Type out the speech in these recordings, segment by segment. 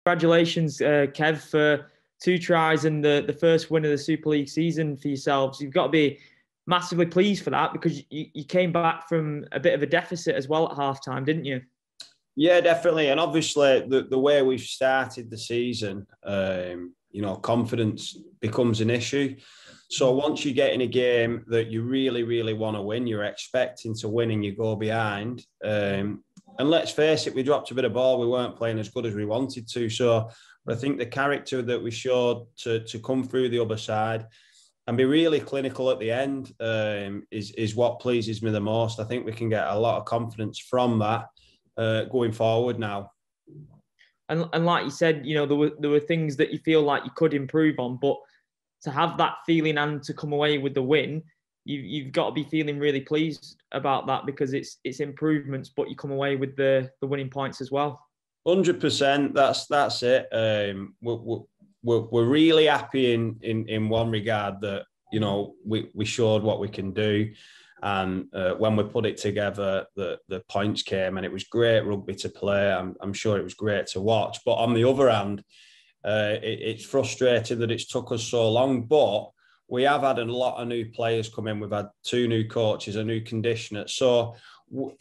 Congratulations, Kev, for 2 tries and the first win of the Super League season for yourselves. You've got to be massively pleased for that because you came back from a bit of a deficit as well at halftime, didn't you? Yeah, definitely. And obviously, the way we've started the season, confidence becomes an issue. So once you get in a game that you really, really want to win, you're expecting to win and you go behind. And let's face it, we dropped a bit of ball. We weren't playing as good as we wanted to. So I think the character that we showed to come through the other side and be really clinical at the end is what pleases me the most. I think we can get a lot of confidence from that going forward now. And like you said, there were things that you feel like you could improve on, but to have that feeling and to come away with the win, you've got to be feeling really pleased about that because it's improvements, but you come away with the winning points as well. 100%. That's it. We're really happy in one regard that we showed what we can do, and when we put it together, the points came, and it was great rugby to play. I'm sure it was great to watch. But on the other hand, it's frustrating that it's took us so long, but we have had a lot of new players come in. We've had 2 new coaches, a new conditioner. So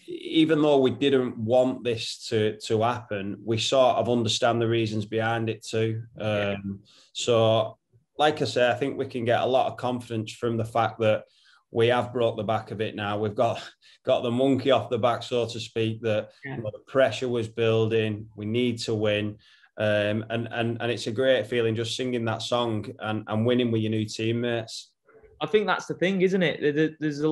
even though we didn't want this to happen, we sort of understand the reasons behind it too. So, like I say, I think we can get a lot of confidence from the fact that we have broke the back of it now. We've got the monkey off the back, so to speak, that the pressure was building. We need to win. And it's a great feeling just singing that song and winning with your new teammates. I think that's the thing, isn't it? There's in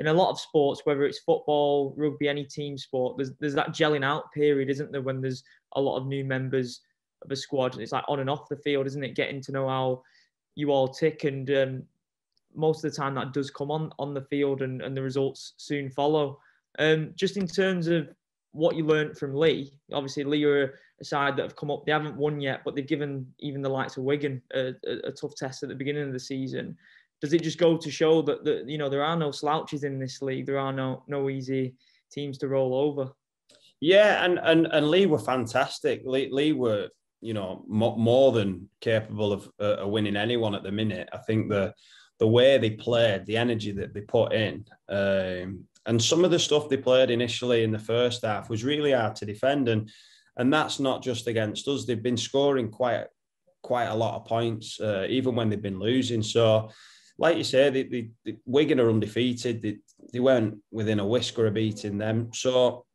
a lot of sports, whether it's football, rugby, any team sport, there's that gelling out period, isn't there, when there's a lot of new members of a squad. It's like on and off the field, isn't it? Getting to know how you all tick, and most of the time that does come on the field, and the results soon follow. Just in terms of what you learned from Leigh, obviously Leigh are a side that have come up. They haven't won yet, but they've given even the likes of Wigan a tough test at the beginning of the season. Does it just go to show that there are no slouches in this league? There are no easy teams to roll over. Yeah, and Leigh were fantastic. Leigh were more than capable of winning anyone at the minute. I think the way they played, the energy that they put in, and some of the stuff they played initially in the first half was really hard to defend. And that's not just against us. They've been scoring quite a lot of points, even when they've been losing. So, like you say, the Wigan are undefeated. They weren't within a whisker of beating them. So,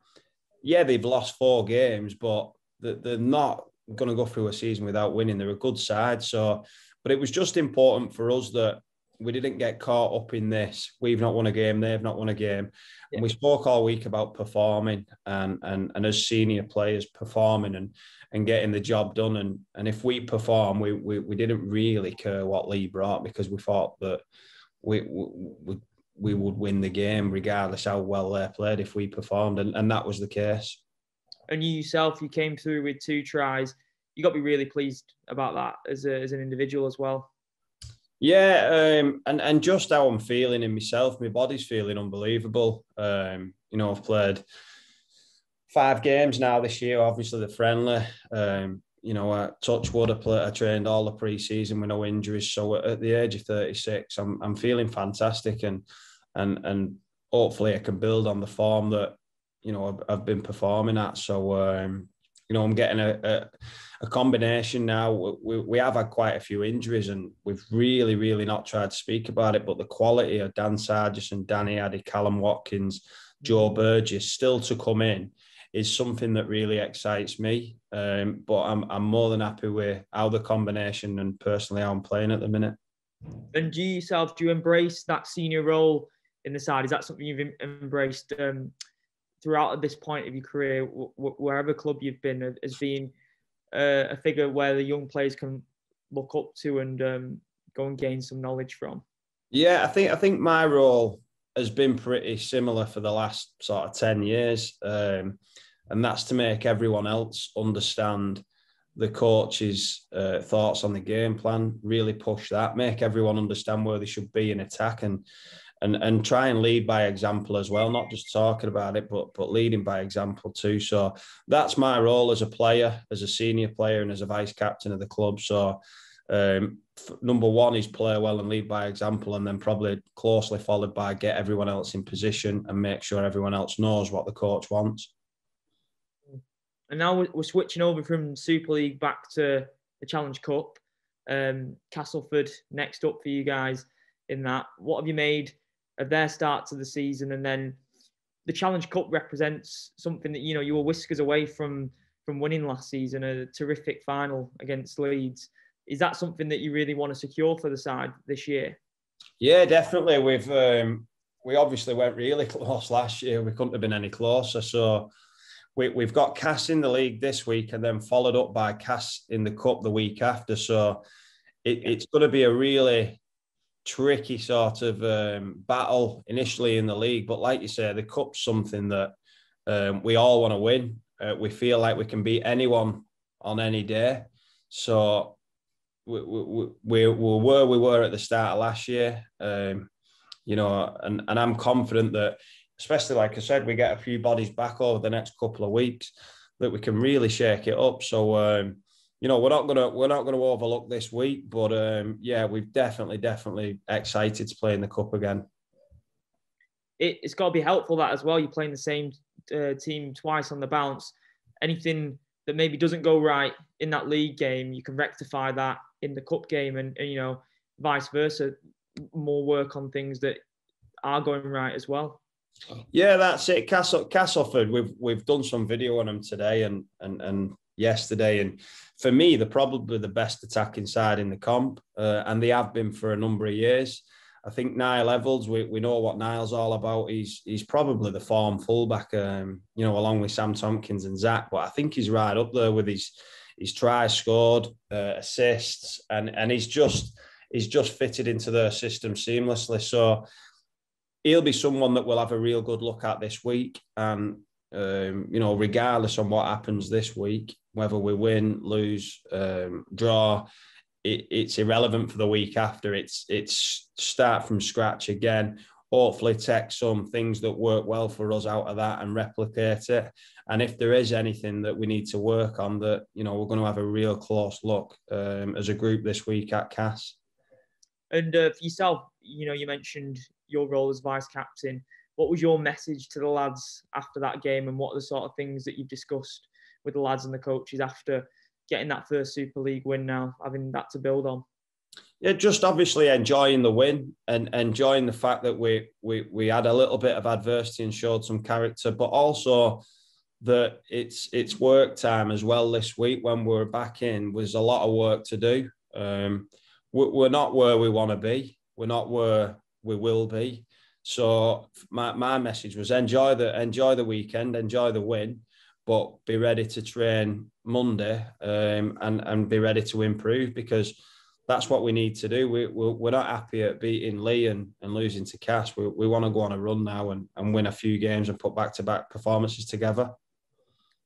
yeah, they've lost 4 games, but they're not going to go through a season without winning. They're a good side. So, but it was just important for us that we didn't get caught up in this. We've not won a game, they've not won a game. Yeah. And we spoke all week about performing and as senior players performing and getting the job done. And if we perform, we didn't really care what Leigh brought because we thought that we would win the game regardless how well they played if we performed. And that was the case. And you yourself, you came through with 2 tries. You got to be really pleased about that as an individual as well. Yeah, and just how I'm feeling in myself, my body's feeling unbelievable. I've played 5 games now this year, obviously the friendly. Touch wood, I trained all the pre-season with no injuries. So at the age of 36, I'm feeling fantastic, and hopefully I can build on the form that I've been performing at. So I'm getting a combination now. We have had quite a few injuries, and we've really, really not tried to speak about it. But the quality of Dan Sargis, Danny Addy, Callum Watkins, Joe Burgess still to come in is something that really excites me. But I'm more than happy with how the combination and personally how I'm playing at the minute. And do you embrace that senior role in the side? Is that something you've embraced throughout at this point of your career, wherever club you've been, as being a figure where the young players can look up to and go and gain some knowledge from? Yeah, I think my role has been pretty similar for the last sort of 10 years. And that's to make everyone else understand the coach's thoughts on the game plan, really push that, make everyone understand where they should be in attack, and and try and lead by example as well, not just talking about it, but leading by example too. So that's my role as a player, as a senior player, and as a vice captain of the club. So number one is play well and lead by example, and then probably closely followed by get everyone else in position and make sure everyone else knows what the coach wants. And now we're switching over from Super League back to the Challenge Cup. Castleford next up for you guys in that. What have you made of their start to the season? And then the Challenge Cup represents something that, you were whiskers away from winning last season, a terrific final against Leeds. Is that something that you really want to secure for the side this year? Yeah, definitely. We obviously went really close last year. We couldn't have been any closer. So we've got Cass in the league this week, and then followed up by Cass in the cup the week after. So it's going to be a really tricky sort of battle initially in the league. But like you say, the cup's something that we all want to win. We feel like we can beat anyone on any day. So we're where we were at the start of last year, and I'm confident that, especially like I said, we get a few bodies back over the next couple of weeks, that we can really shake it up. So we're not gonna overlook this week, but we're definitely excited to play in the cup again. It's got to be helpful that as well. You're playing the same team twice on the bounce. Anything that maybe doesn't go right in that league game, you can rectify that in the cup game, and vice versa. More work on things that are going right as well. Yeah, that's it. Castleford, we've done some video on them today and yesterday, and for me, they're probably the best attacking side in the comp, and they have been for a number of years. I think Niall Evans, we know what Niall's all about. He's probably the form fullback, along with Sam Tompkins and Zach. But I think he's right up there with his tries scored, assists, and he's just fitted into their system seamlessly. So he'll be someone that we'll have a real good look at this week. And regardless on what happens this week, whether we win, lose, draw, it's irrelevant for the week after. It's start from scratch again. Hopefully take some things that work well for us out of that and replicate it. And if there is anything that we need to work on, that we're going to have a real close look as a group this week at Cass. And for yourself, you mentioned your role as vice captain. What was your message to the lads after that game, and what are the sort of things that you've discussed with the lads and the coaches after getting that first Super League win now, having that to build on? Yeah, just obviously enjoying the win and enjoying the fact that we had a little bit of adversity and showed some character, but also that it's work time as well this week. When we're back in, was a lot of work to do. We're not where we want to be. We're not where we will be. So my message was enjoy the weekend, enjoy the win, but be ready to train Monday and be ready to improve, because that's what we need to do. We're not happy at beating Leigh and losing to Cass. We want to go on a run now and win a few games and put back-to-back performances together.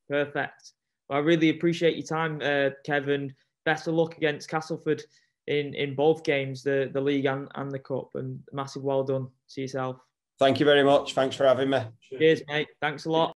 Perfect. Well, I really appreciate your time, Kevin. Best of luck against Castleford in both games, the league and the cup, and massive well done to yourself. Thank you very much. Thanks for having me. Cheers, mate. Thanks a lot.